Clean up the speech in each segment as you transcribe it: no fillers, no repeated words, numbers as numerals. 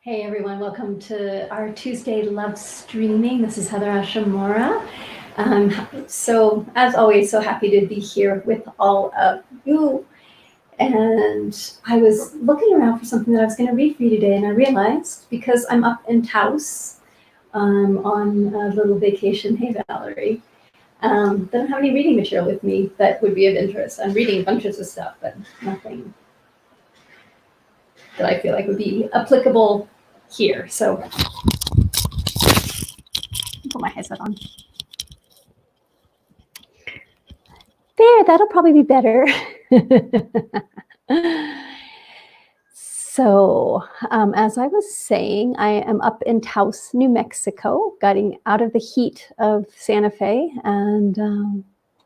Hey everyone, welcome to our Tuesday Love Streaming. This is HeatherAsh. So as always, so happy to be here with all of you. And I was looking around for something that I was going to read for you today, and I realized because I'm up in Taos on a little vacation, hey Valerie, that I don't have any reading material with me that would be of interest. I'm reading bunches of stuff, but nothing that I feel like would be applicable here. So put my headset on. There, that'll probably be better. So, as I was saying, I am up in Taos, New Mexico, getting out of the heat of Santa Fe, and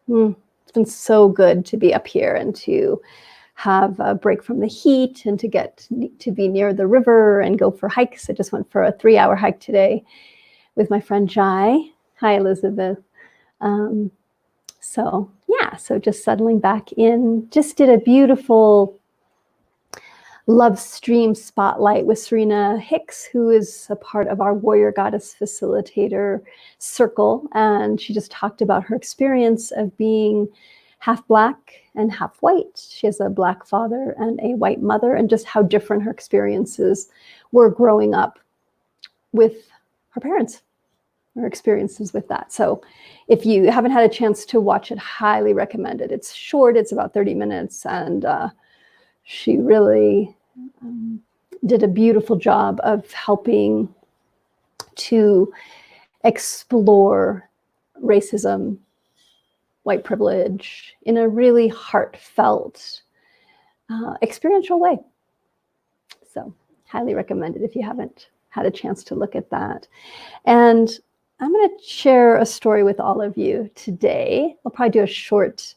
it's been so good to be up here and to have a break from the heat and to get to be near the river and go for hikes. I just went for a 3-hour hike today with my friend Jai. Hi, Elizabeth. So just settling back in, just did a beautiful love stream spotlight with Serena Hicks, who is a part of our Warrior Goddess Facilitator Circle. And she just talked about her experience of being half Black and half white. She has a Black father and a white mother, and just how different her experiences were growing up with her parents. Her experiences with that. So if you haven't had a chance to watch it, highly recommend it. It's short, it's about 30 minutes, and she really did a beautiful job of helping to explore racism, white privilege in a really heartfelt, experiential way. So highly recommend it if you haven't had a chance to look at that. And I'm going to share a story with all of you today. I'll probably do a short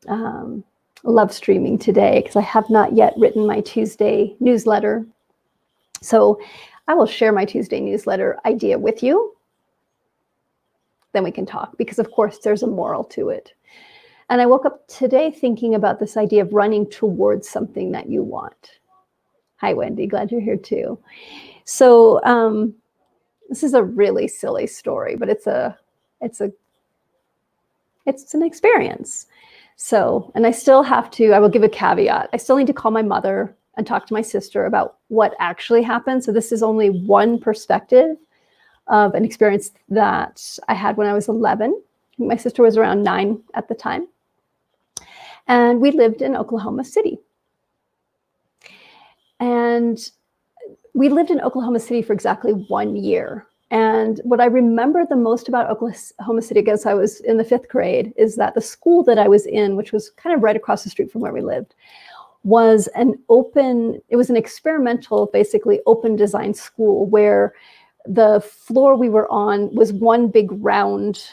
love streaming today because I have not yet written my Tuesday newsletter. So I will share my Tuesday newsletter idea with you. Then we can talk, because of course there's a moral to it. And I woke up today thinking about this idea of running towards something that you want. Hi, Wendy. Glad you're here too. So, this is a really silly story, but it's an experience. So, and I will give a caveat. I still need to call my mother and talk to my sister about what actually happened. So this is only one perspective of an experience that I had when I was 11. My sister was around 9 at the time. And we lived in Oklahoma City. And we lived in Oklahoma City for exactly 1 year. And what I remember the most about Oklahoma City, because I was in the 5th grade, is that the school that I was in, which was kind of right across the street from where we lived, was an experimental, basically open design school where the floor we were on was one big round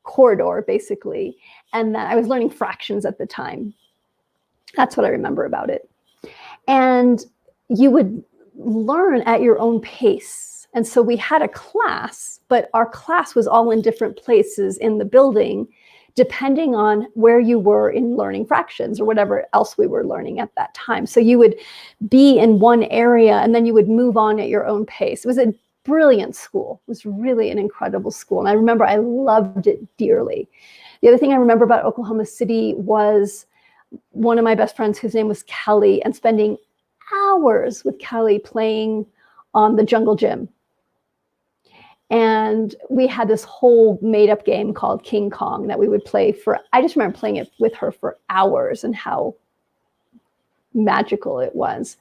corridor, basically. And that I was learning fractions at the time. That's what I remember about it. And you would learn at your own pace. And so we had a class, but our class was all in different places in the building, depending on where you were in learning fractions or whatever else we were learning at that time. So you would be in one area and then you would move on at your own pace. It was a brilliant school. It was really an incredible school. And I remember I loved it dearly. The other thing I remember about Oklahoma City was one of my best friends, whose name was Kelly, and spending hours with Kelly playing on the jungle gym. And we had this whole made-up game called King Kong that we would play I just remember playing it with her for hours and how magical it was.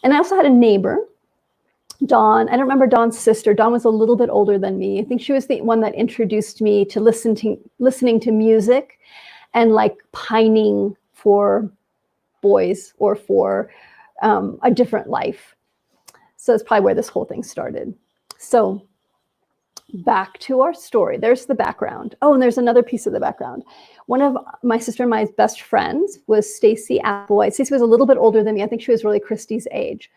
And I also had a neighbor, Dawn. I don't remember Dawn's sister. Dawn was a little bit older than me. I think she was the one that introduced me to listening to music and like pining for boys or for a different life. So that's probably where this whole thing started. So back to our story. There's the background. Oh, and there's another piece of the background. One of my sister and my best friends was Stacy Applewhite. Stacy was a little bit older than me. I think she was really Christy's age.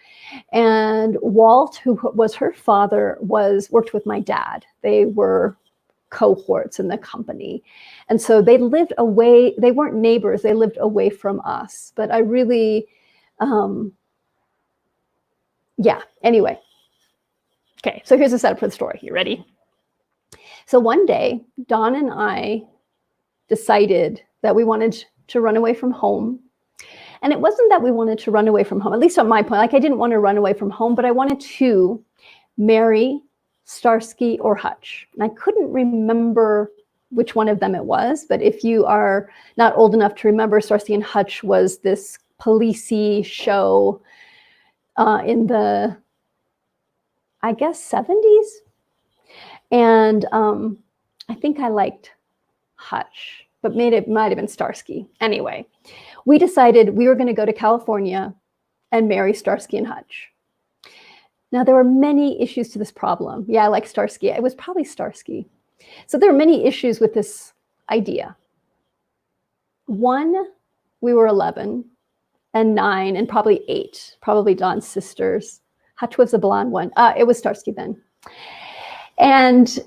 And Walt, who was her father, worked with my dad. They were cohorts in the company. And so they lived away. They weren't neighbors. They lived away from us. But I really Yeah, anyway. Okay, so here's the setup for the story. You ready? So one day, Dawn and I decided that we wanted to run away from home. And it wasn't that we wanted to run away from home, at least on my point. Like, I didn't want to run away from home, but I wanted to marry Starsky or Hutch. And I couldn't remember which one of them it was, but if you are not old enough to remember, Starsky and Hutch was this policey show in the, I guess, 70s. And I think I liked Hutch, but it might have been Starsky. Anyway, we decided we were going to go to California and marry Starsky and Hutch. Now, there were many issues to this problem. Yeah, I like Starsky. It was probably Starsky. So there were many issues with this idea. One, we were 11 and 9 and probably 8, probably Dawn's sisters. Hutch was the blonde one. It was Starsky then. And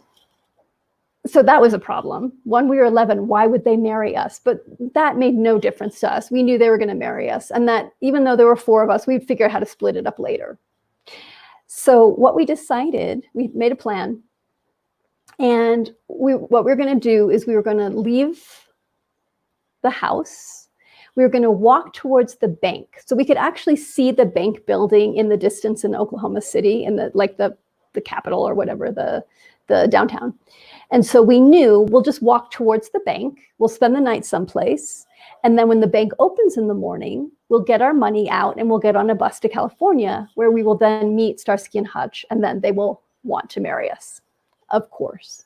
so that was a problem. When we were 11, why would they marry us? But that made no difference to us. We knew they were going to marry us. And that even though there were 4 of us, we'd figure out how to split it up later. So what we decided, we made a plan. And what we were going to do is we were going to leave the house. We were going to walk towards the bank. So we could actually see the bank building in the distance in Oklahoma City, in the capital or whatever, the downtown. And so we knew we'll just walk towards the bank. We'll spend the night someplace. And then when the bank opens in the morning, we'll get our money out and we'll get on a bus to California, where we will then meet Starsky and Hutch, and then they will want to marry us, of course.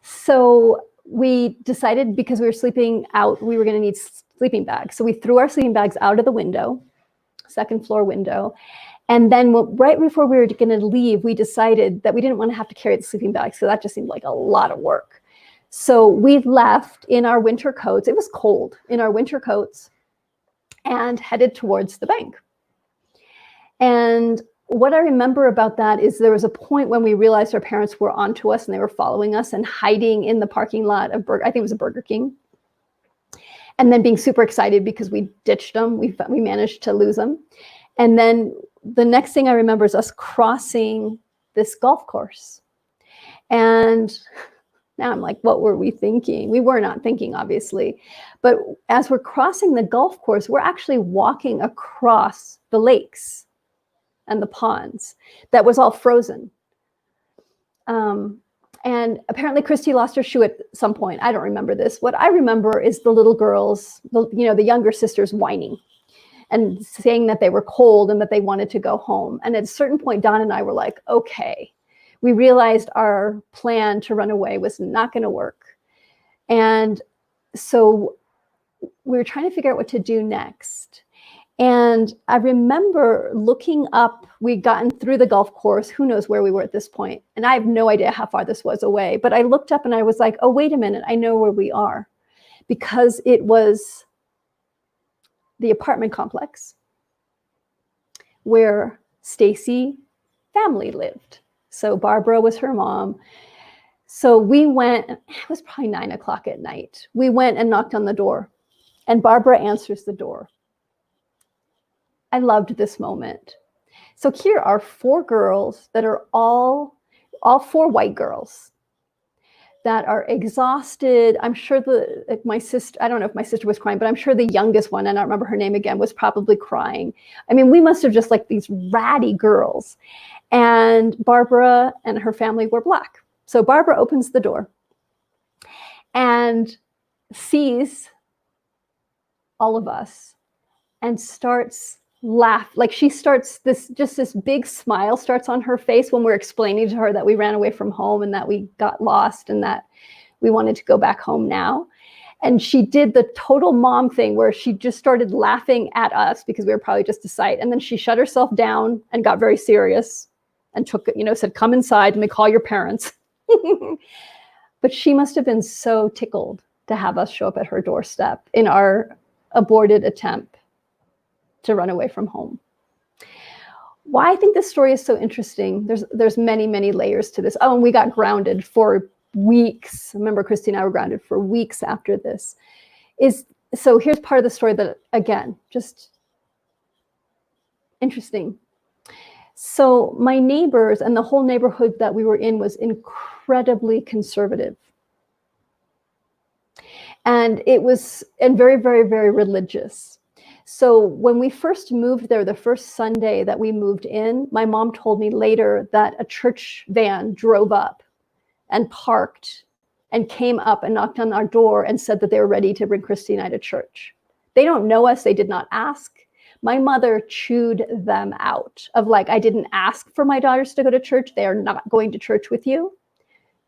So we decided, because we were sleeping out, we were going to need sleeping bags. So we threw our sleeping bags out of the window, second floor window. And then right before we were going to leave, we decided that we didn't want to have to carry the sleeping bags. So that just seemed like a lot of work. So we left in our winter coats. It was cold, in our winter coats, and headed towards the bank. And what I remember about that is there was a point when we realized our parents were onto us and they were following us and hiding in the parking lot of I think it was a Burger King. And then being super excited because we ditched them. We managed to lose them. And then the next thing I remember is us crossing this golf course. And now I'm like, what were we thinking? We were not thinking, obviously. But as we're crossing the golf course, we're actually walking across the lakes and the ponds that was all frozen. And apparently Christy lost her shoe at some point. I don't remember this. What I remember is the little girls, the younger sisters, whining and saying that they were cold and that they wanted to go home. And at a certain point, Dawn and I were like, okay. We realized our plan to run away was not going to work. And so we were trying to figure out what to do next. And I remember looking up, we'd gotten through the golf course, who knows where we were at this point. And I have no idea how far this was away, but I looked up and I was like, oh, wait a minute, I know where we are. Because it was the apartment complex where Stacy family lived. So Barbara was her mom. So we went, it was probably 9 o'clock at night. We went and knocked on the door, and Barbara answers the door. I loved this moment. So here are 4 girls that are all 4 white girls that are exhausted. I'm sure my sister, I don't know if my sister was crying, but I'm sure the youngest one, and I don't remember her name again, was probably crying. I mean, we must have just like these ratty girls. And Barbara and her family were Black. So Barbara opens the door and sees all of us and starts laugh. Like, she starts this big smile starts on her face when we're explaining to her that we ran away from home and that we got lost and that we wanted to go back home now. And she did the total mom thing where she just started laughing at us because we were probably just a sight. And then she shut herself down and got very serious and said, come inside, let me call your parents. But she must have been so tickled to have us show up at her doorstep in our aborted attempt to run away from home. Why I think this story is so interesting, there's many, many layers to this. Oh, and we got grounded for weeks. Remember, Christy and I were grounded for weeks after this. So here's part of the story that, again, just interesting. So my neighbors and the whole neighborhood that we were in was incredibly conservative. And very, very, very religious. So when we first moved there, the first Sunday that we moved in, my mom told me later that a church van drove up and parked and came up and knocked on our door and said that they were ready to bring Christy and I to church. They don't know us. They did not ask. My mother chewed them out of like, I didn't ask for my daughters to go to church. They are not going to church with you.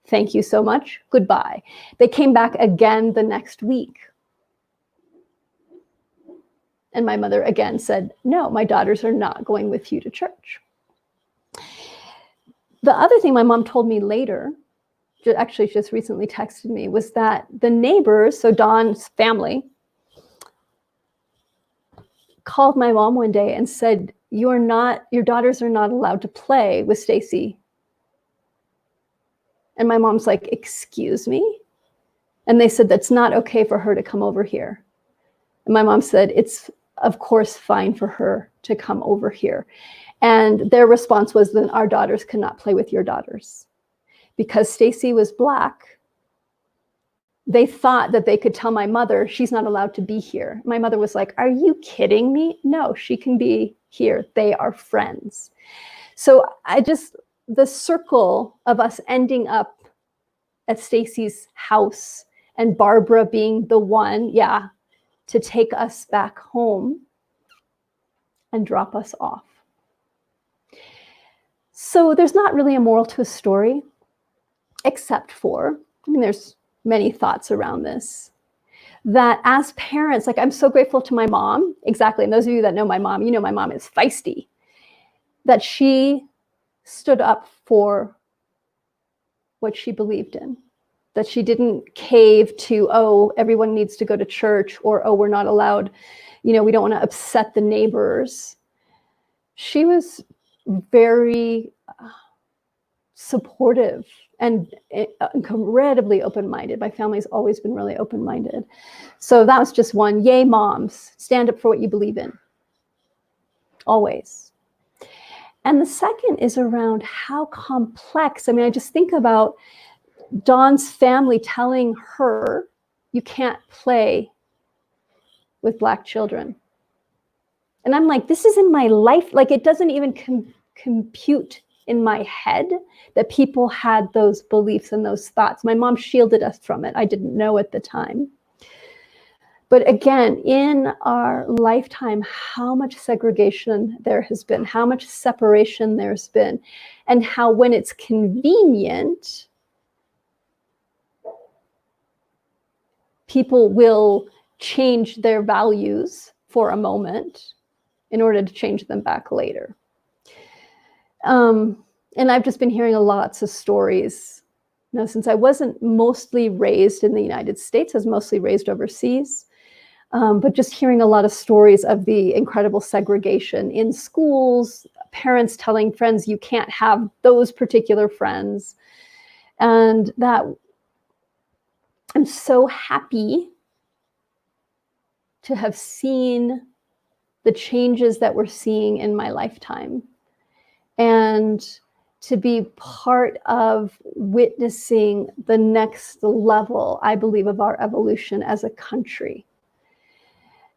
Thank you so much. Goodbye. They came back again the next week. And my mother again said, no, my daughters are not going with you to church. The other thing my mom told me later, actually just recently texted me, was that the neighbors, so Dawn's family, called my mom one day and said, your daughters are not allowed to play with Stacy. And my mom's like, excuse me? And they said, that's not okay for her to come over here. And my mom said, it's of course fine for her to come over here. And their response was, then our daughters cannot play with your daughters. Because Stacy was Black, they thought that they could tell my mother, she's not allowed to be here. My mother was like, are you kidding me? No, she can be here. They are friends. So the circle of us ending up at Stacy's house and Barbara being the one, to take us back home and drop us off. So there's not really a moral to a story, except for, there's many thoughts around this, that as parents, like I'm so grateful to my mom, exactly, and those of you that know my mom, you know my mom is feisty, that she stood up for what she believed in, that she didn't cave to, oh, everyone needs to go to church, or, oh, we're not allowed, we don't want to upset the neighbors. She was very supportive and incredibly open-minded. My family's always been really open-minded. So that was just one. Yay, moms. Stand up for what you believe in. Always. And the second is around how complex. I just think about Dawn's family telling her, you can't play with Black children. And I'm like, this is in my life. Like, it doesn't even compute in my head that people had those beliefs and those thoughts. My mom shielded us from it. I didn't know at the time. But again, in our lifetime, how much segregation there has been, how much separation there's been, and how when it's convenient, people will change their values for a moment in order to change them back later. And I've just been hearing lots of stories. Since I wasn't mostly raised in the United States, I was mostly raised overseas, but just hearing a lot of stories of the incredible segregation in schools, parents telling friends, you can't have those particular friends. And that I'm so happy to have seen the changes that we're seeing in my lifetime, and to be part of witnessing the next level, I believe, of our evolution as a country.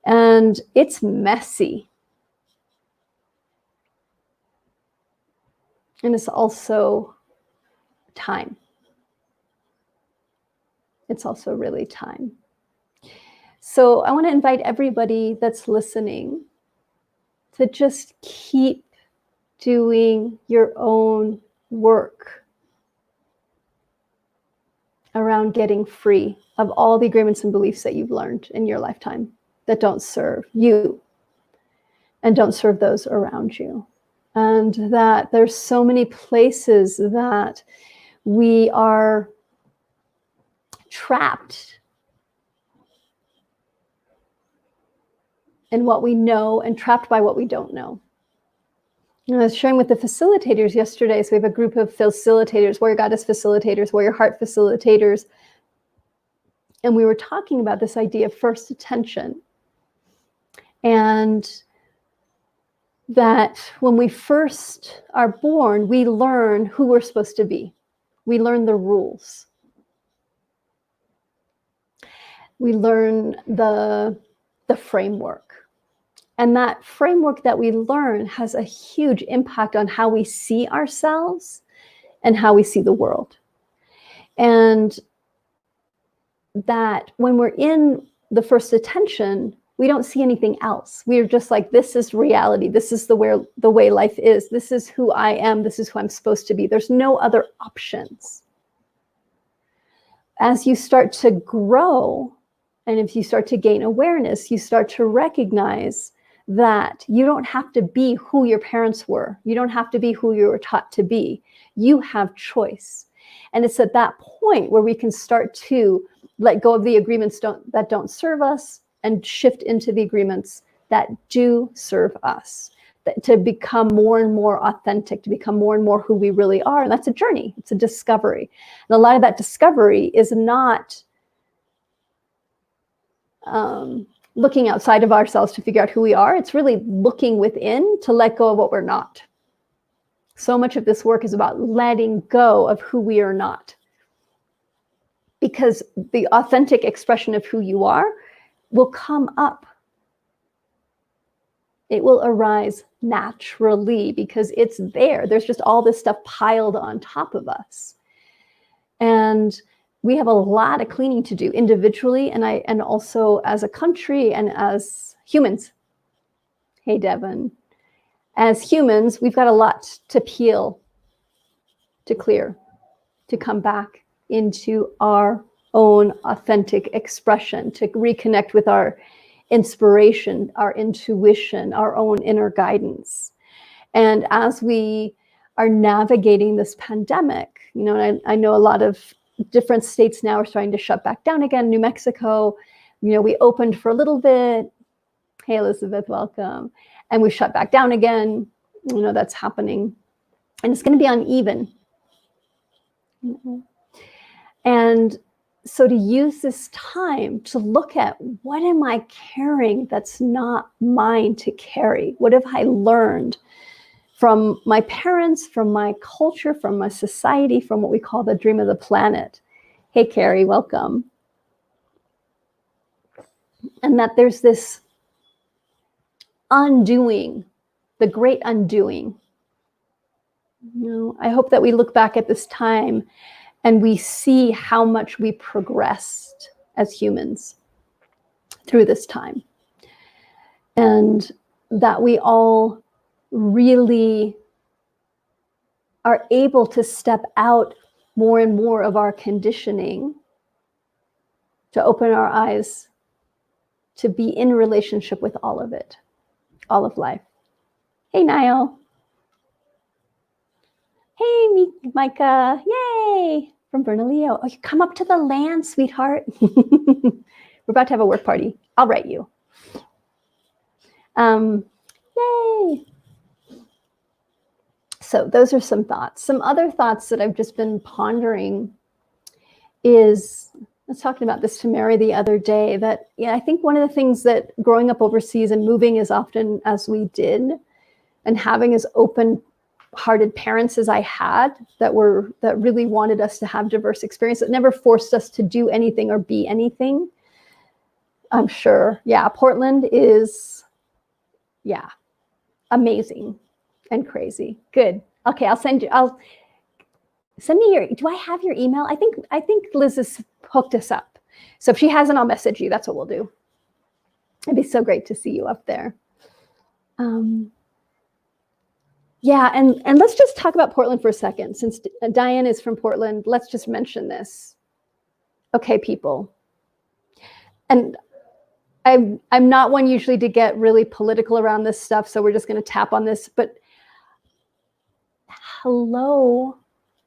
And it's messy. And it's also time. It's also really time. So I want to invite everybody that's listening to just keep doing your own work around getting free of all the agreements and beliefs that you've learned in your lifetime that don't serve you and don't serve those around you. And that there's so many places that we are trapped in what we know and trapped by what we don't know. I was sharing with the facilitators yesterday. So we have a group of facilitators, Warrior Goddess facilitators, Warrior Heart facilitators. And we were talking about this idea of first attention. And that when we first are born, we learn who we're supposed to be. We learn the rules. We learn the framework. And that framework that we learn has a huge impact on how we see ourselves and how we see the world. And that when we're in the first attention, we don't see anything else. We're just like, this is reality. This is the way life is. This is who I am. This is who I'm supposed to be. There's no other options. As you start to grow, and if you start to gain awareness, you start to recognize that you don't have to be who your parents were. You don't have to be who you were taught to be. You have choice. And it's at that point where we can start to let go of the agreements that don't serve us and shift into the agreements that do serve us, to become more and more authentic, to become more and more who we really are. And that's a journey. It's a discovery. And a lot of that discovery is not looking outside of ourselves to figure out who we are. It's really looking within to let go of what we're not. So much of this work is about letting go of who we are not. Because the authentic expression of who you are will come up. It will arise naturally because it's there. There's just all this stuff piled on top of us. And we have a lot of cleaning to do individually and also as a country and as humans. Hey, Devin. As humans, we've got a lot to peel, to clear, to come back into our own authentic expression, to reconnect with our inspiration, our intuition, our own inner guidance. And as we are navigating this pandemic, you know, and I know a lot of different states now are starting to shut back down again. New Mexico, you know, we opened for a little bit. Hey, Elizabeth, welcome. And we shut back down again. You know, that's happening. And it's going to be uneven. Mm-hmm. And so to use this time to look at, what am I carrying that's not mine to carry? What have I learned from my parents, from my culture, from my society, from what we call the dream of the planet? Hey, Carrie, welcome. And that there's this undoing, the great undoing. You know, I hope that we look back at this time and we see how much we progressed as humans through this time. And that we all really are able to step out more and more of our conditioning, to open our eyes, to be in relationship with all of it, all of life. Hey, Niall. Hey, Micah. Yay. From Bernalillo. Oh, you come up to the land, sweetheart. We're about to have a work party. I'll write you. Yay. So those are some thoughts. Some other thoughts that I've just been pondering is, I was talking about this to Mary the other day, that I think one of the things that growing up overseas and moving as often as we did, and having as open-hearted parents as I had, that really wanted us to have diverse experience, that never forced us to do anything or be anything. I'm sure. Yeah, Portland is, amazing and crazy. Good. Okay, I'll send me do I have your email? I think Liz has hooked us up. So if she hasn't, I'll message you. That's what we'll do. It'd be so great to see you up there. Yeah, and let's just talk about Portland for a second. Since Diane is from Portland, let's just mention this. Okay, people. And I'm not one usually to get really political around this stuff, so we're just going to tap on this. But hello,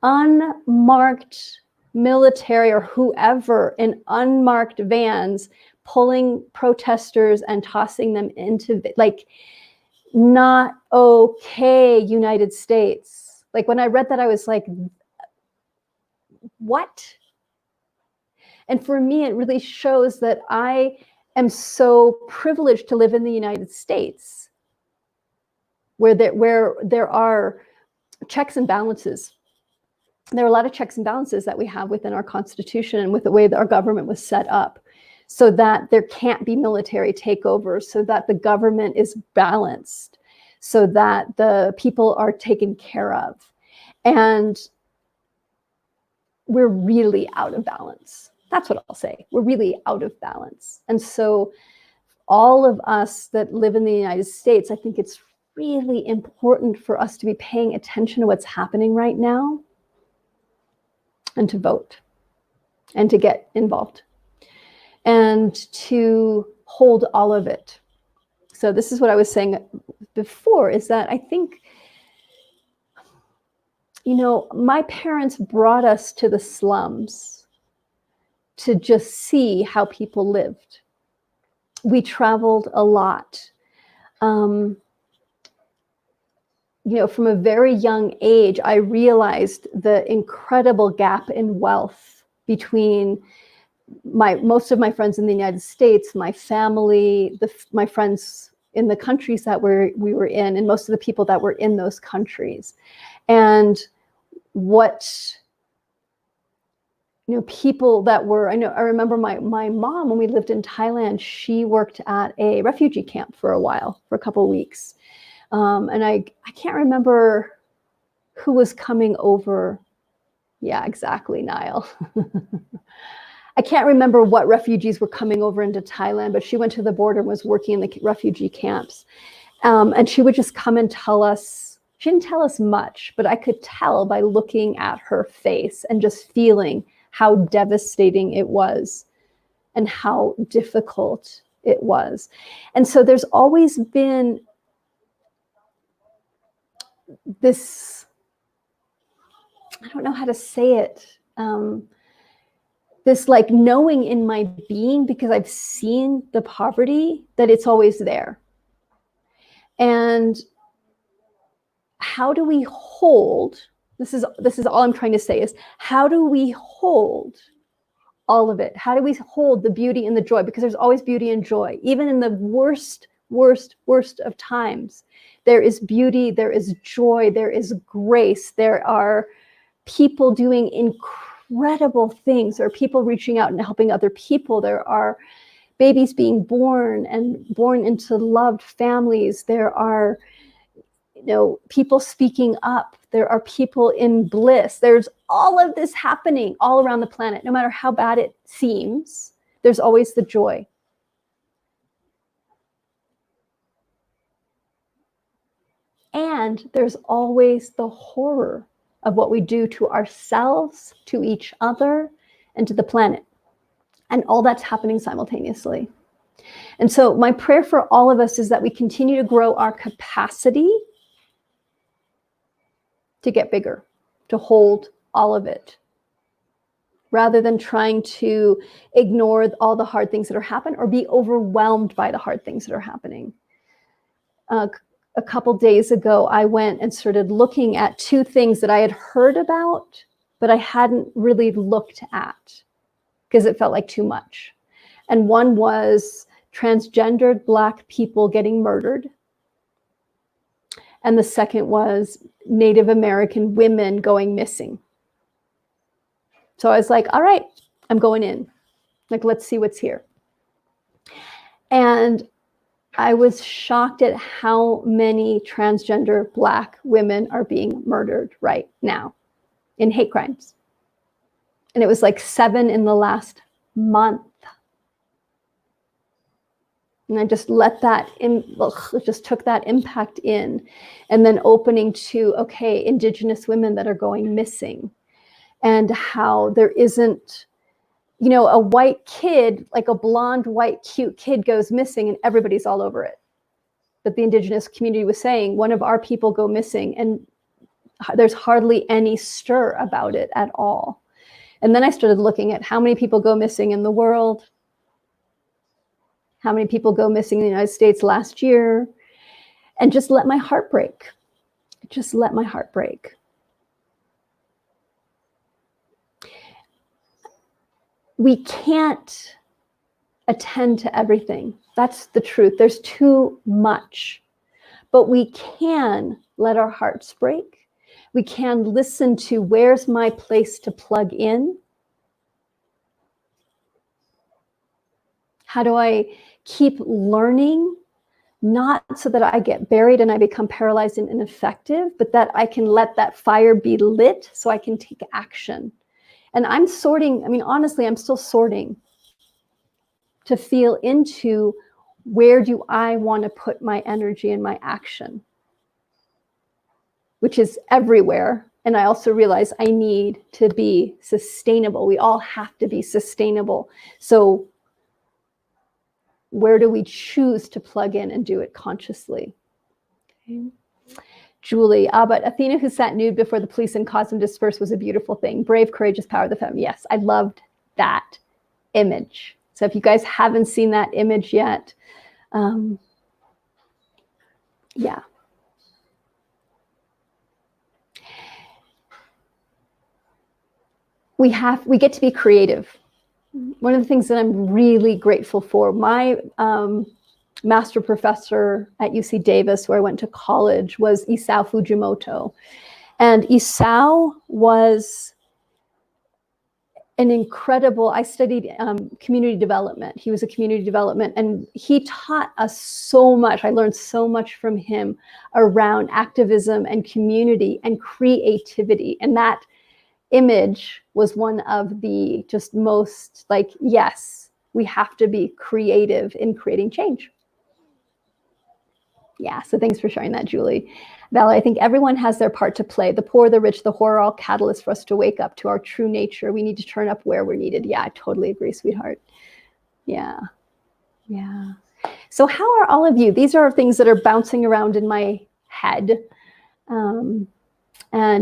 unmarked military or whoever in unmarked vans pulling protesters and tossing them into, like, not okay, United States. Like, when I read that, I was like, what? And for me, it really shows that I am so privileged to live in the United States. where there are checks and balances. There are a lot of checks and balances that we have within our Constitution and with the way that our government was set up, so that there can't be military takeovers, so that the government is balanced, so that the people are taken care of. And we're really out of balance. That's what I'll say. We're really out of balance. And so all of us that live in the United States, I think it's really important for us to be paying attention to what's happening right now, and to vote, and to get involved, and to hold all of it. So this is what I was saying before, is that I think, my parents brought us to the slums to just see how people lived. We traveled a lot. From a very young age, I realized the incredible gap in wealth between most of my friends in the United States, my family, my friends in the countries that we were in, and most of the people that were in those countries. And what, people that were, I remember my mom, when we lived in Thailand, she worked at a refugee camp for a while, for a couple of weeks. And I can't remember who was coming over. Yeah, exactly, Niall. I can't remember what refugees were coming over into Thailand, but she went to the border and was working in the refugee camps. And she would just come and tell us. She didn't tell us much, but I could tell by looking at her face and just feeling how devastating it was and how difficult it was. And so there's always been this, I don't know how to say it, this like knowing in my being, because I've seen the poverty, that it's always there. And how do we hold, this is all I'm trying to say, is how do we hold all of it? How do we hold the beauty and the joy? Because there's always beauty and joy. Even in the worst of times, there is beauty, there is joy, there is grace. There are people doing incredible things. There are people reaching out and helping other people. There are babies being born and born into loved families. There are people speaking up. There are people in bliss. There's all of this happening all around the planet. No matter how bad it seems, there's always the joy. And there's always the horror of what we do to ourselves, to each other, and to the planet. And all that's happening simultaneously. And so my prayer for all of us is that we continue to grow our capacity to get bigger, to hold all of it, rather than trying to ignore all the hard things that are happening or be overwhelmed by the hard things that are happening. A couple days ago, I went and started looking at two things that I had heard about, but I hadn't really looked at because it felt like too much. And one was transgendered Black people getting murdered. And the second was Native American women going missing. So I was like, all right, I'm going in. Like, let's see what's here. And I was shocked at how many transgender Black women are being murdered right now in hate crimes. And it was like 7 in the last month. And I just let that just took that impact in, and then opening to, okay, Indigenous women that are going missing, and how there isn't, a white kid, like a blonde, white, cute kid goes missing and everybody's all over it. But the Indigenous community was saying, one of our people go missing, and there's hardly any stir about it at all. And then I started looking at how many people go missing in the world, how many people go missing in the United States last year, and just let my heart break. Just let my heart break. We can't attend to everything. That's the truth. There's too much. but we can let our hearts break. We can listen to, where's my place to plug in? How do I keep learning? Not so that I get buried and I become paralyzed and ineffective, but that I can let that fire be lit so I can take action. And I'm sorting, I mean, honestly, I'm still sorting to feel into, where do I want to put my energy and my action, which is everywhere. And I also realize I need to be sustainable. We all have to be sustainable. So where do we choose to plug in and do it consciously? Okay. Julie, but Athena, who sat nude before the police and caused them to disperse, was a beautiful thing. Brave, courageous, power of the feminine. Yes, I loved that image. So if you guys haven't seen that image yet, yeah. We get to be creative. One of the things that I'm really grateful for, my master professor at UC Davis, where I went to college, was Isao Fujimoto. And Isao was an incredible, I studied community development. He was a community development, and he taught us so much. I learned so much from him around activism and community and creativity. And that image was one of the just most like, yes, we have to be creative in creating change. Yeah, so thanks for sharing that, Julie. Valerie, I think everyone has their part to play. The poor, the rich, the poor are all catalysts for us to wake up to our true nature. We need to turn up where we're needed. Yeah, I totally agree, sweetheart. Yeah, yeah. So how are all of you? These are things that are bouncing around in my head, and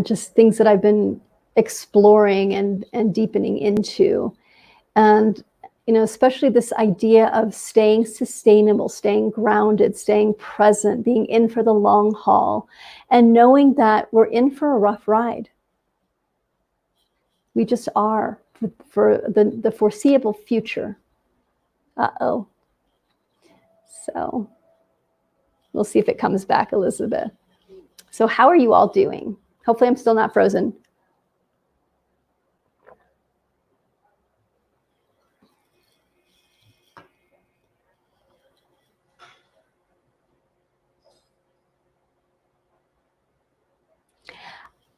just things that I've been exploring and deepening into. And you know, especially this idea of staying sustainable, staying grounded, staying present, being in for the long haul, and knowing that we're in for a rough ride. We just are for the foreseeable future. Uh-oh. So we'll see if it comes back, Elizabeth. So how are you all doing? Hopefully I'm still not frozen.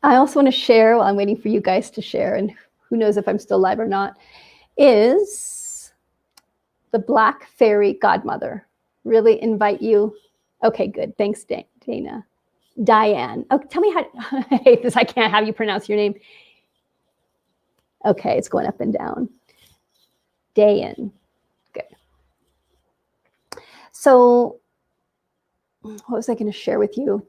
I also want to share, while I'm waiting for you guys to share, and who knows if I'm still live or not, is the Black Fairy Godmother. Really invite you. Okay, good. Thanks, Dana. Diane. Oh, tell me how, I hate this. I can't have you pronounce your name. Okay, it's going up and down. Dayan. Good. So what was I going to share with you?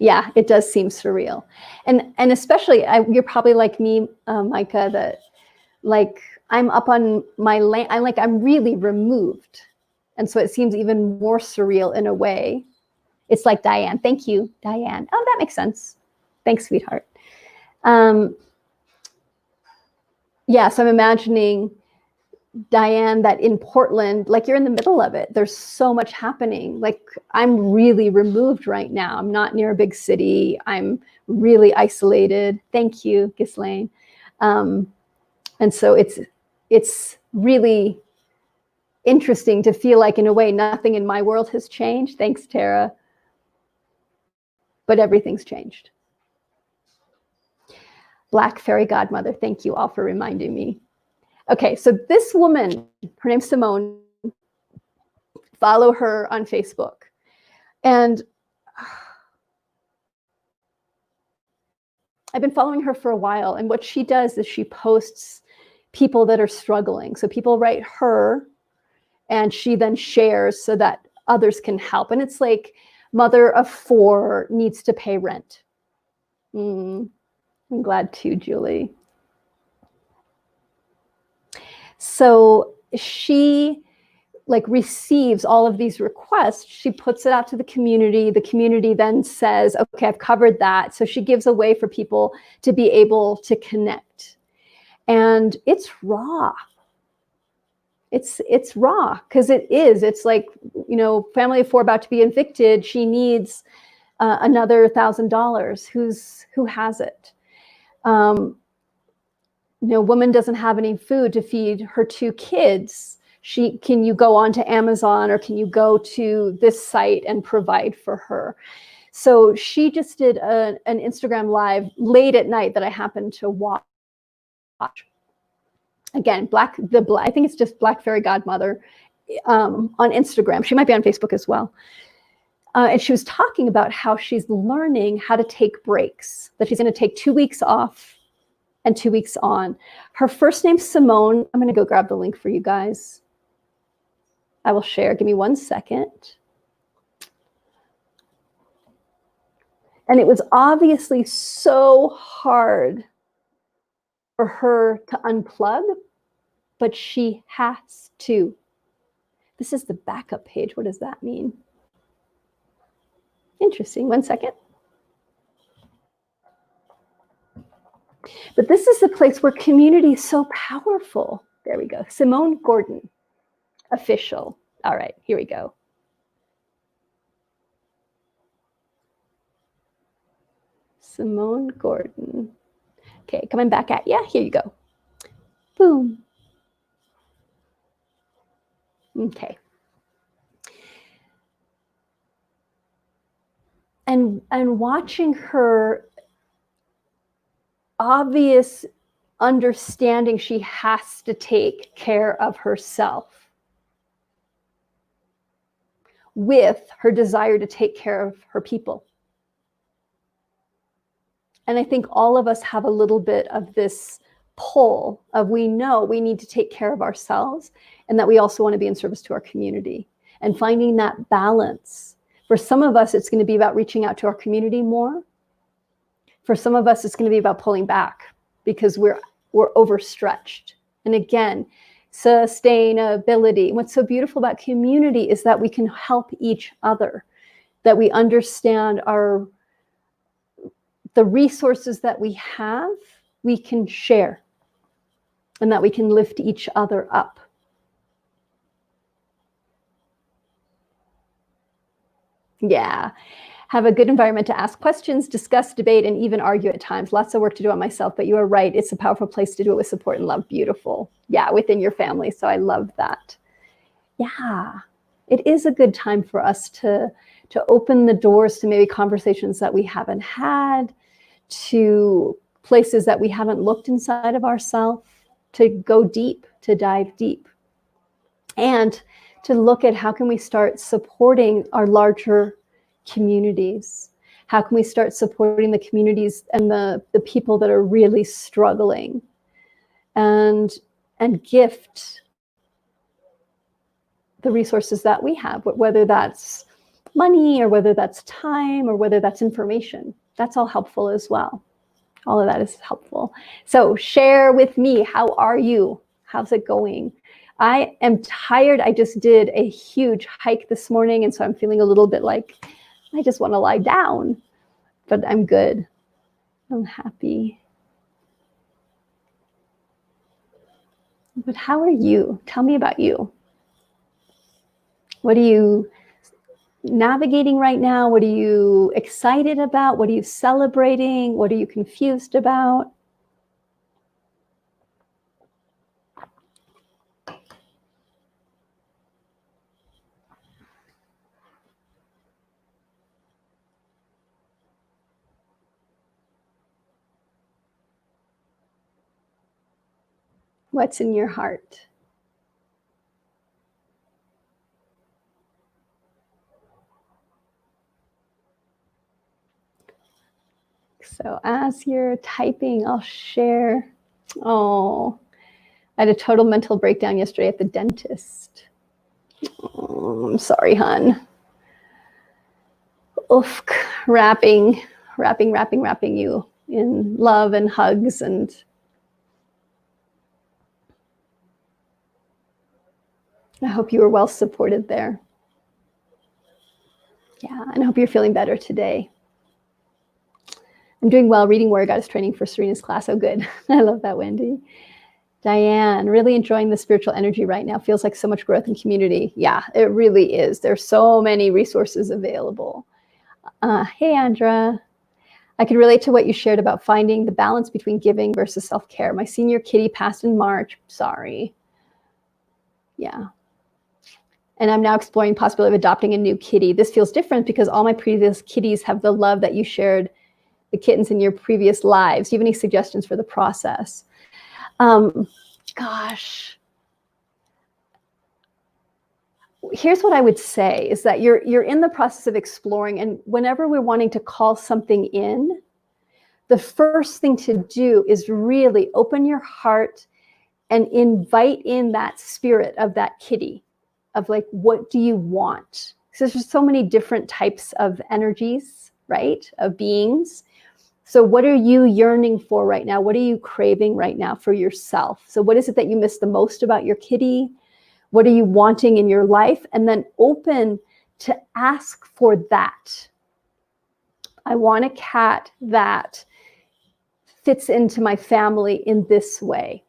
Yeah, it does seem surreal. And especially, you're probably like me, Micah, that like I'm up on my land, I'm really removed. And so it seems even more surreal in a way. It's like Diane. Thank you, Diane. Oh, that makes sense. Thanks, sweetheart. Yeah, so I'm imagining Diane, that in Portland, like you're in the middle of it. There's so much happening. Like I'm really removed right now. I'm not near a big city. I'm really isolated. Thank you, Ghislaine. And so it's really interesting to feel like, in a way, nothing in my world has changed. Thanks, Tara. But everything's changed. Black Fairy Godmother. Thank you all for reminding me. Okay, so this woman, her name's Simone, follow her on Facebook. And I've been following her for a while. And what she does is she posts people that are struggling. So people write her and she then shares so that others can help. And it's like, mother of 4 needs to pay rent. I'm glad too, Julie. So she like receives all of these requests. She puts it out to the community. The community then says, okay, I've covered that. So she gives a way for people to be able to connect. And it's raw. It's raw, because it's like, family of 4 about to be evicted. She needs another $1,000. Who has it? Woman doesn't have any food to feed her 2 kids. Can you go onto Amazon, or can you go to this site and provide for her? So she just did an Instagram live late at night that I happened to watch. Again, I think it's just Black Fairy Godmother on Instagram. She might be on Facebook as well. And she was talking about how she's learning how to take breaks, that she's going to take 2 weeks off and 2 weeks on. Her first name's Simone. I'm going to go grab the link for you guys. I will share. Give me 1 second. And it was obviously so hard for her to unplug, but she has to. This is the backup page. What does that mean? Interesting. 1 second. But this is the place where community is so powerful. There we go. Simone Gordon, official. All right, here we go. Simone Gordon. Okay, coming back at you. Here you go. Boom. Okay. And watching her obvious understanding she has to take care of herself with her desire to take care of her people. And I think all of us have a little bit of this pull of, we know we need to take care of ourselves, and that we also want to be in service to our community, and finding that balance. For some of us, it's going to be about reaching out to our community more. For some of us, it's going to be about pulling back because we're overstretched. And again, sustainability. What's so beautiful about community is that we can help each other, that we understand the resources that we have, we can share, and that we can lift each other up. Yeah. Have a good environment to ask questions, discuss, debate, and even argue at times. Lots of work to do on myself, but you are right. It's a powerful place to do it with support and love. Beautiful. Yeah, within your family. So I love that. Yeah, it is a good time for us to open the doors to maybe conversations that we haven't had, to places that we haven't looked inside of ourselves, to go deep, to dive deep, and to look at how can we start supporting our larger communities. How can we start supporting the communities and the people that are really struggling, and gift the resources that we have, whether that's money, or whether that's time, or whether that's information. That's all helpful as well. All of that is helpful. So share with me, how are you? How's it going? I am tired. I just did a huge hike this morning, and so I'm feeling a little bit like I just want to lie down, but I'm good. I'm happy. But how are you? Tell me about you. What are you navigating right now? What are you excited about? What are you celebrating? What are you confused about? What's in your heart? So as you're typing, I'll share. Oh, I had a total mental breakdown yesterday at the dentist. Oh, I'm sorry, hon. Oof, wrapping you in love and hugs, and I hope you were well supported there. Yeah, and I hope you're feeling better today. I'm doing well, reading Warrior Goddess training for Serena's class. Oh, good. I love that, Wendy. Diane, really enjoying the spiritual energy right now. Feels like so much growth in community. Yeah, it really is. There's so many resources available. Hey, Andra. I could relate to what you shared about finding the balance between giving versus self-care. My senior kitty passed in March. Sorry. Yeah. And I'm now exploring the possibility of adopting a new kitty. This feels different because all my previous kitties have the love that you shared, the kittens in your previous lives. Do you have any suggestions for the process? Gosh. Here's what I would say is that you're in the process of exploring, and whenever we're wanting to call something in, the first thing to do is really open your heart and invite in that spirit of that kitty, of like, what do you want? Because there's so many different types of energies, right? Of beings. So what are you yearning for right now? What are you craving right now for yourself? So what is it that you miss the most about your kitty? What are you wanting in your life? And then open to ask for that. I want a cat that fits into my family in this way.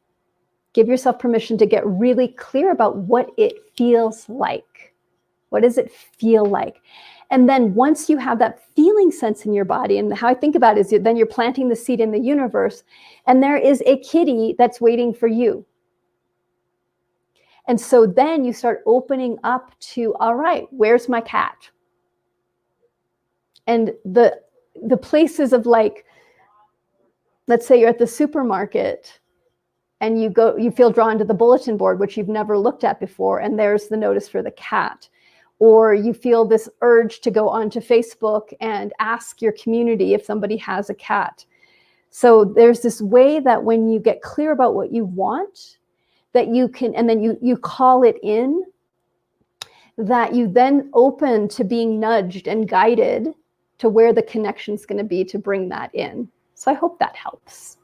Give yourself permission to get really clear about what it feels like. What does it feel like? And then once you have that feeling sense in your body, and how I think about it is then you're planting the seed in the universe, and there is a kitty that's waiting for you. And so then you start opening up to, all right, where's my cat? And the places of, like, let's say you're at the supermarket and you feel drawn to the bulletin board, which you've never looked at before, and there's the notice for the cat. Or you feel this urge to go onto Facebook and ask your community if somebody has a cat. So there's this way that when you get clear about what you want, that you can, and then you call it in, that you then open to being nudged and guided to where the connection is going to be to bring that in. So I hope that helps.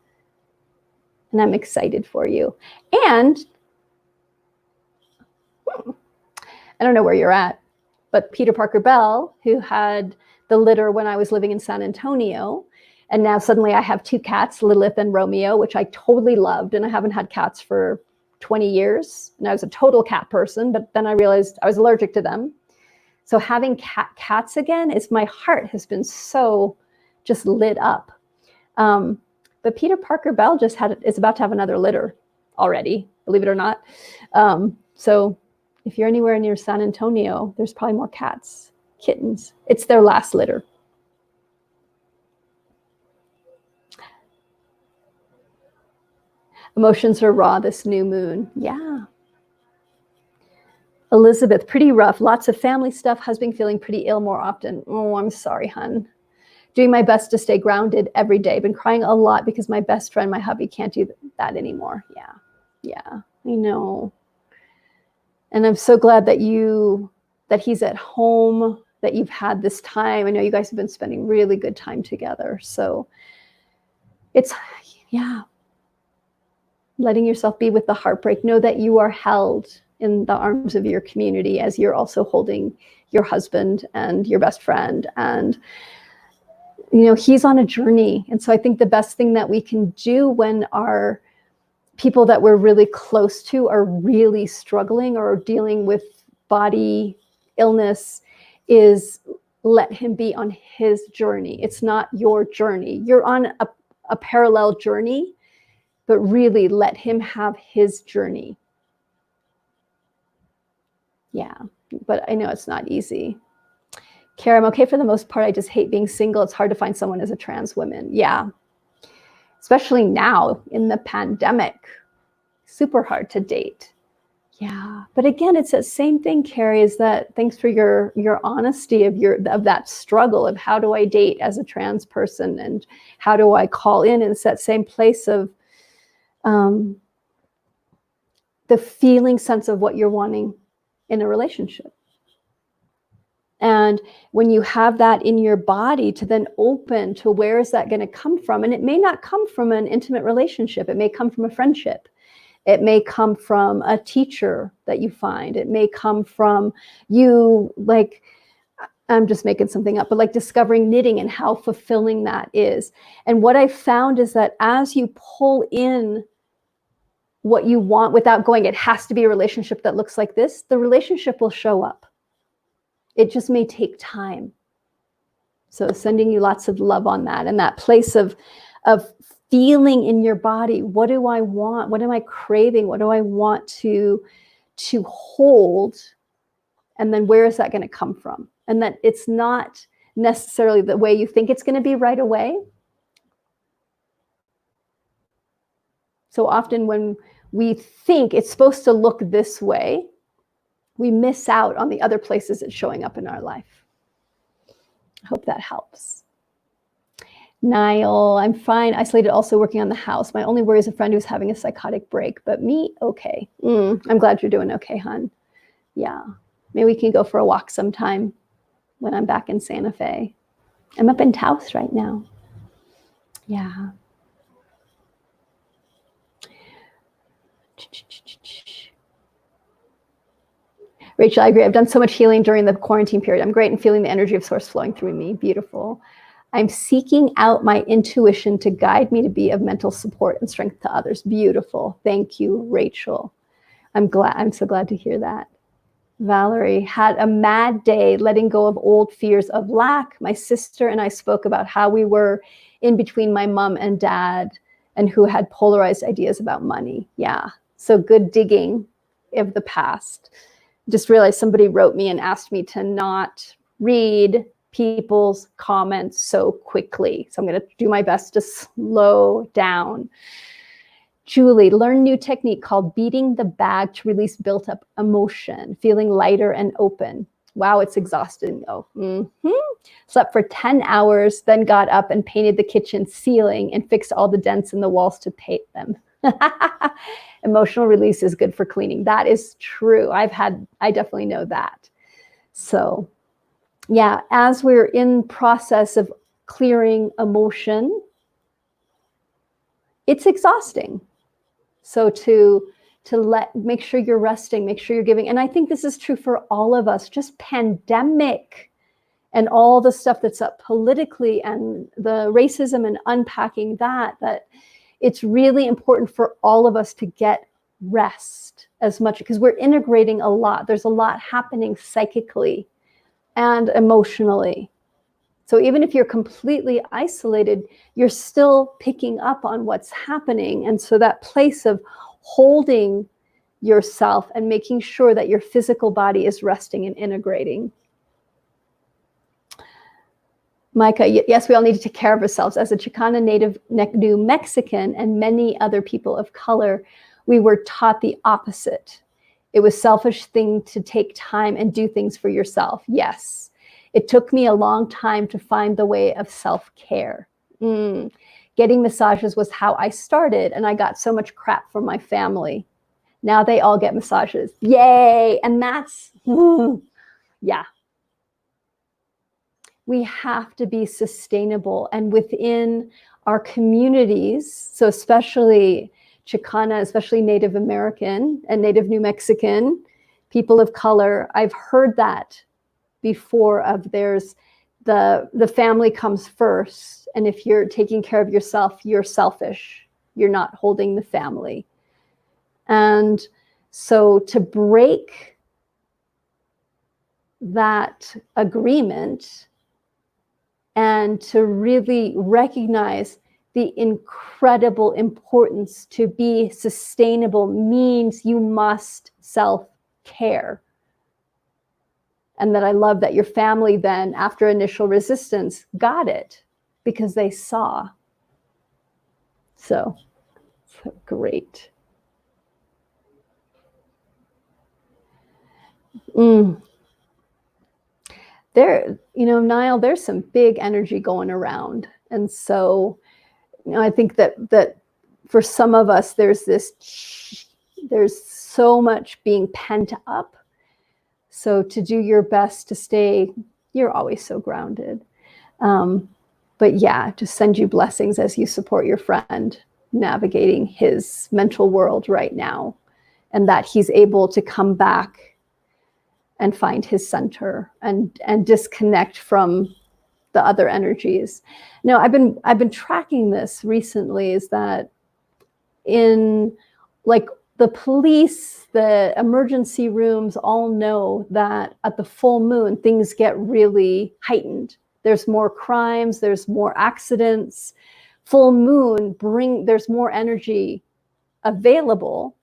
And I'm excited for you. And I don't know where you're at, but Peter Parker Bell, who had the litter when I was living in San Antonio, and now suddenly I have 2 cats, Lilith and Romeo, which I totally loved, and I haven't had cats for 20 years. And I was a total cat person, but then I realized I was allergic to them. So having cats again, my heart has been so just lit up. But Peter Parker Bell is about to have another litter already, believe it or not. So if you're anywhere near San Antonio, there's probably more cats, kittens. It's their last litter. Emotions are raw this new moon. Yeah. Elizabeth, pretty rough. Lots of family stuff. Husband feeling pretty ill more often. Oh, I'm sorry, hun. Doing my best to stay grounded every day. Been crying a lot because my best friend, my hubby, can't do that anymore. Yeah. Yeah, I know. And I'm so glad that he's at home, that you've had this time. I know you guys have been spending really good time together. So it's, yeah. Letting yourself be with the heartbreak. Know that you are held in the arms of your community as you're also holding your husband and your best friend. And, he's on a journey. And so I think the best thing that we can do when our people that we're really close to are really struggling or dealing with body illness is let him be on his journey. It's not your journey. You're on a parallel journey, but really let him have his journey. Yeah, but I know it's not easy. Kara, I'm okay for the most part. I just hate being single. It's hard to find someone as a trans woman. Yeah, especially now in the pandemic. Super hard to date. Yeah, but again, it's that same thing, Carrie, is that thanks for your honesty of that struggle of how do I date as a trans person and how do I call in, and it's that same place of the feeling sense of what you're wanting in a relationship. And when you have that in your body, to then open to where is that going to come from? And it may not come from an intimate relationship. It may come from a friendship. It may come from a teacher that you find. It may come from you, like, I'm just making something up, but like discovering knitting and how fulfilling that is. And what I found is that as you pull in what you want without going, it has to be a relationship that looks like this, the relationship will show up. It just may take time. So sending you lots of love on that, and that place of feeling in your body. What do I want? What am I craving? What do I want to hold? And then where is that going to come from? And that it's not necessarily the way you think it's going to be right away. So often when we think it's supposed to look this way, we miss out on the other places it's showing up in our life. I hope that helps. Niall, I'm fine. Isolated, also working on the house. My only worry is a friend who's having a psychotic break, but me, okay. I'm glad you're doing okay, hon. Yeah. Maybe we can go for a walk sometime when I'm back in Santa Fe. I'm up in Taos right now. Yeah. Rachel, I agree. I've done so much healing during the quarantine period. I'm great and feeling the energy of source flowing through me. Beautiful. I'm seeking out my intuition to guide me to be of mental support and strength to others. Beautiful. Thank you, Rachel. I'm so glad to hear that. Valerie, had a mad day letting go of old fears of lack. My sister and I spoke about how we were in between my mom and dad and who had polarized ideas about money. Yeah. So good digging of the past. Just realized somebody wrote me and asked me to not read people's comments so quickly. So I'm going to do my best to slow down. Julie, learn new technique called beating the bag to release built up emotion, feeling lighter and open. Wow, it's exhausting though. Slept for 10 hours, then got up and painted the kitchen ceiling and fixed all the dents in the walls to paint them. Emotional release is good for cleaning. That is true. I definitely know that. So yeah, as we're in process of clearing emotion, it's exhausting. So to make sure you're resting, make sure you're giving. And I think this is true for all of us, just pandemic and all the stuff that's up politically and the racism and unpacking that it's really important for all of us to get rest as much, because we're integrating a lot. There's a lot happening psychically and emotionally. So even if you're completely isolated, you're still picking up on what's happening. And so that place of holding yourself and making sure that your physical body is resting and integrating. Micah, yes, we all need to take care of ourselves. As a Chicana, native New Mexican, and many other people of color, we were taught the opposite. It was a selfish thing to take time and do things for yourself. Yes. It took me a long time to find the way of self-care. Getting massages was how I started, and I got so much crap from my family. Now they all get massages. Yay! And that's, yeah. We have to be sustainable, and within our communities, so especially Chicana, especially Native American and Native New Mexican, people of color, I've heard that before of there's the family comes first, and if you're taking care of yourself, you're selfish. You're not holding the family. And so to break that agreement and to really recognize the incredible importance to be sustainable means you must self-care. And that I love that your family then, after initial resistance, got it because they saw. So great. There, Niall, there's some big energy going around. And so, I think that for some of us, there's so much being pent up. So to do your best to stay, you're always so grounded. But yeah, just send you blessings as you support your friend navigating his mental world right now, and that he's able to come back and find his center and disconnect from the other energies. Now, I've been tracking this recently, is that in like the police, the emergency rooms all know that at the full moon, things get really heightened. There's more crimes, there's more accidents. Full moon there's more energy available.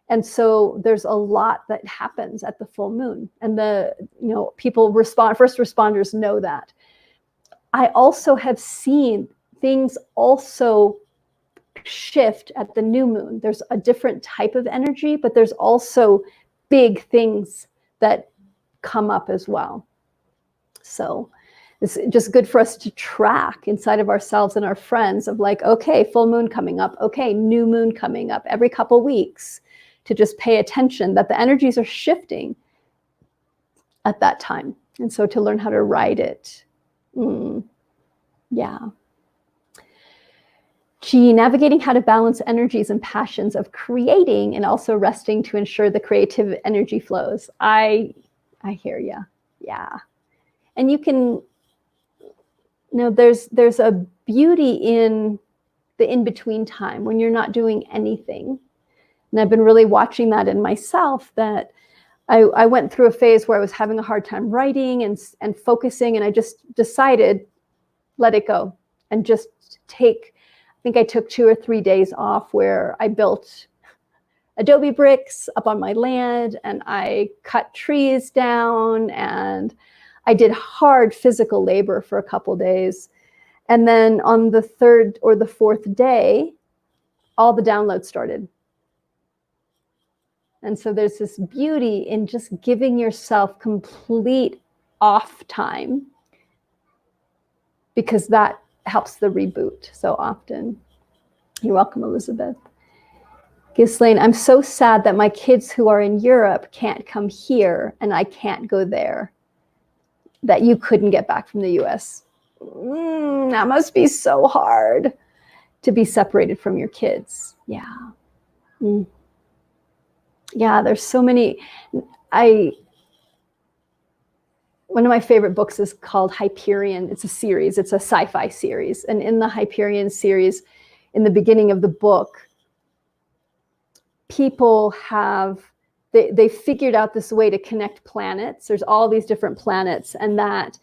And so there's a lot that happens at the full moon. And first responders know that. I also have seen things also shift at the new moon. There's a different type of energy, but there's also big things that come up as well. So it's just good for us to track inside of ourselves and our friends of like, okay, full moon coming up. Okay, new moon coming up every couple weeks, to just pay attention that the energies are shifting at that time. And so to learn how to ride it. Yeah. G, navigating how to balance energies and passions of creating and also resting to ensure the creative energy flows. I hear you. Yeah. And you can, there's a beauty in the in-between time when you're not doing anything. And I've been really watching that in myself, that I went through a phase where I was having a hard time writing and focusing, and I just decided, let it go and just I think I took 2 or 3 days off where I built adobe bricks up on my land, and I cut trees down, and I did hard physical labor for a couple days. And then on the 3rd or the 4th day, all the downloads started. And so there's this beauty in just giving yourself complete off time, because that helps the reboot so often. You're welcome, Elizabeth. Ghislaine, I'm so sad that my kids who are in Europe can't come here and I can't go there, that you couldn't get back from the US. That must be so hard to be separated from your kids. Yeah. Yeah, there's so many. One of my favorite books is called Hyperion. It's a series. It's a sci-fi series. And in the Hyperion series, in the beginning of the book, people they figured out this way to connect planets. There's all these different planets, and that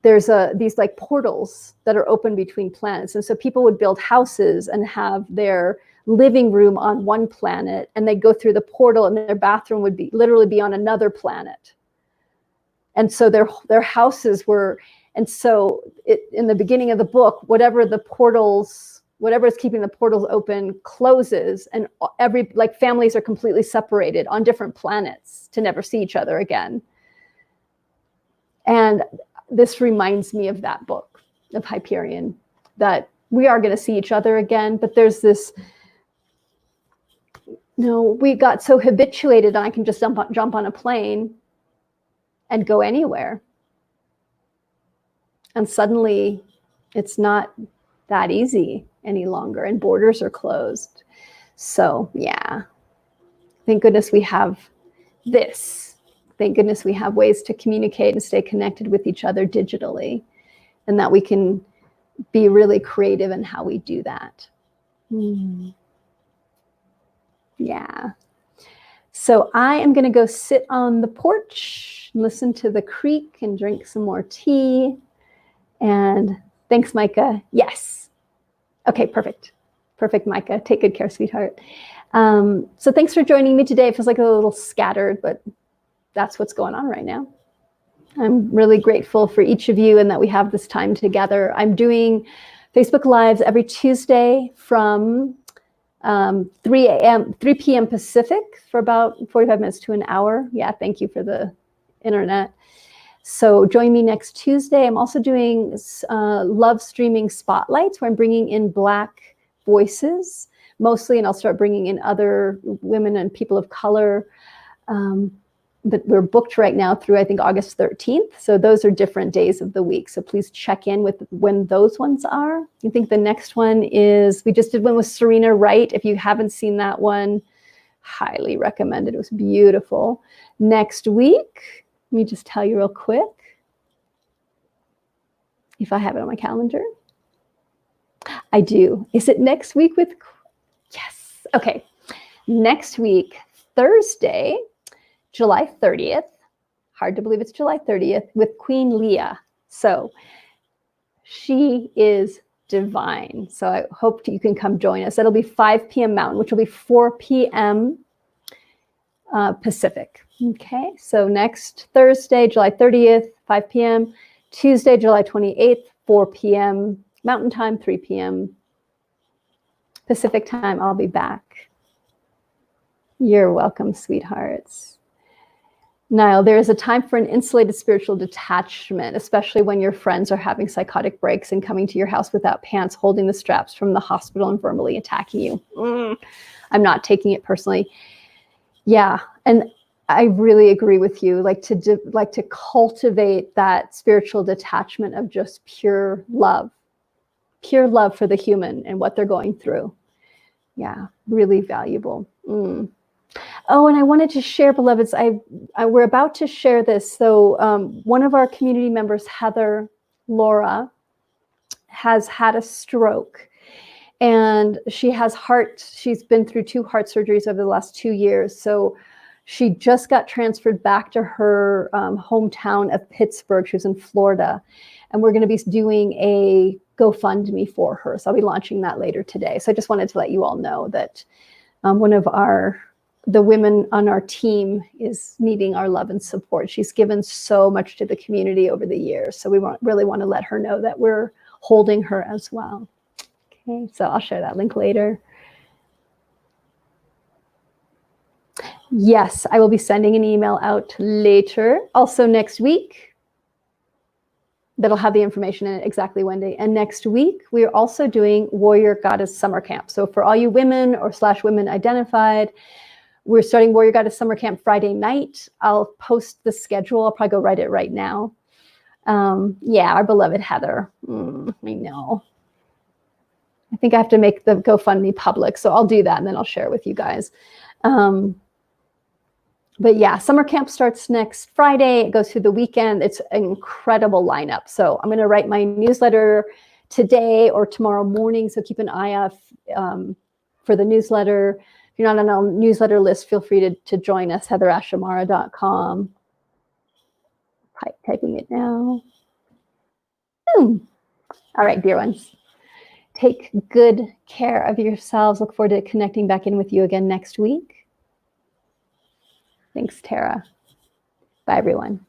there's these like portals that are open between planets. And so people would build houses and have their living room on one planet, and they'd go through the portal, and their bathroom would literally be on another planet. And so their houses were, and so in the beginning of the book, whatever is keeping the portals open closes, and families are completely separated on different planets to never see each other again. And this reminds me of that book, of Hyperion, that we are going to see each other again, but there's this, we got so habituated, and I can just jump on a plane and go anywhere. And suddenly it's not that easy any longer, and borders are closed. So yeah, thank goodness we have this. Thank goodness we have ways to communicate and stay connected with each other digitally, and that we can be really creative in how we do that. Yeah. So I am going to go sit on the porch, listen to the creek, and drink some more tea. And thanks, Micah. Yes. Okay, perfect. Perfect, Micah. Take good care, sweetheart. So thanks for joining me today. It feels like a little scattered, but that's what's going on right now. I'm really grateful for each of you and that we have this time together. I'm doing Facebook Lives every Tuesday from 3 p.m. Pacific for about 45 minutes to an hour. Yeah, thank you for the internet. So join me next Tuesday. I'm also doing love streaming spotlights, where I'm bringing in Black voices mostly, and I'll start bringing in other women and people of color. But we're booked right now through, I think, August 13th. So those are different days of the week. So please check in with when those ones are. I think the next one is, we just did one with Serena Wright. If you haven't seen that one, highly recommend it. It was beautiful. Next week, let me just tell you real quick, if I have it on my calendar. I do. Is it next week with, yes. Okay. Next week, Thursday, July 30th, hard to believe it's July 30th, with Queen Leah. So she is divine. So I hope you can come join us. That'll be 5 p.m. Mountain, which will be 4 p.m. Pacific. Okay, so next Thursday, July 30th, 5 p.m. Tuesday, July 28th, 4 p.m. Mountain Time, 3 p.m. Pacific Time. I'll be back. You're welcome, sweethearts. Niall, there is a time for an insulated spiritual detachment, especially when your friends are having psychotic breaks and coming to your house without pants, holding the straps from the hospital and verbally attacking you. I'm not taking it personally. Yeah, and I really agree with you. Like to cultivate that spiritual detachment of just pure love for the human and what they're going through. Yeah, really valuable. Oh, and I wanted to share, beloveds, we're about to share this. So one of our community members, Heather Laura, has had a stroke, and she's been through 2 heart surgeries over the last 2 years. So she just got transferred back to her hometown of Pittsburgh. She was in Florida, and we're going to be doing a GoFundMe for her. So I'll be launching that later today. So I just wanted to let you all know that one of the women on our team is needing our love and support. She's given so much to the community over the years. So we really want to let her know that we're holding her as well. Okay, so I'll share that link later. Yes, I will be sending an email out later. Also next week, that'll have the information in it, exactly, Wendy. And next week, we are also doing Warrior Goddess Summer Camp. So for all you women or / women identified, we're starting Warrior Goddess Summer Camp Friday night. I'll post the schedule. I'll probably go write it right now. Yeah, our beloved Heather. I know. I think I have to make the GoFundMe public, so I'll do that and then I'll share it with you guys. But yeah, summer camp starts next Friday. It goes through the weekend. It's an incredible lineup. So I'm going to write my newsletter today or tomorrow morning. So keep an eye out for the newsletter. If you're not on our newsletter list, feel free to join us, HeatherAshAmara.com. Typing it now. All right, dear ones. Take good care of yourselves. Look forward to connecting back in with you again next week. Thanks, Tara. Bye, everyone.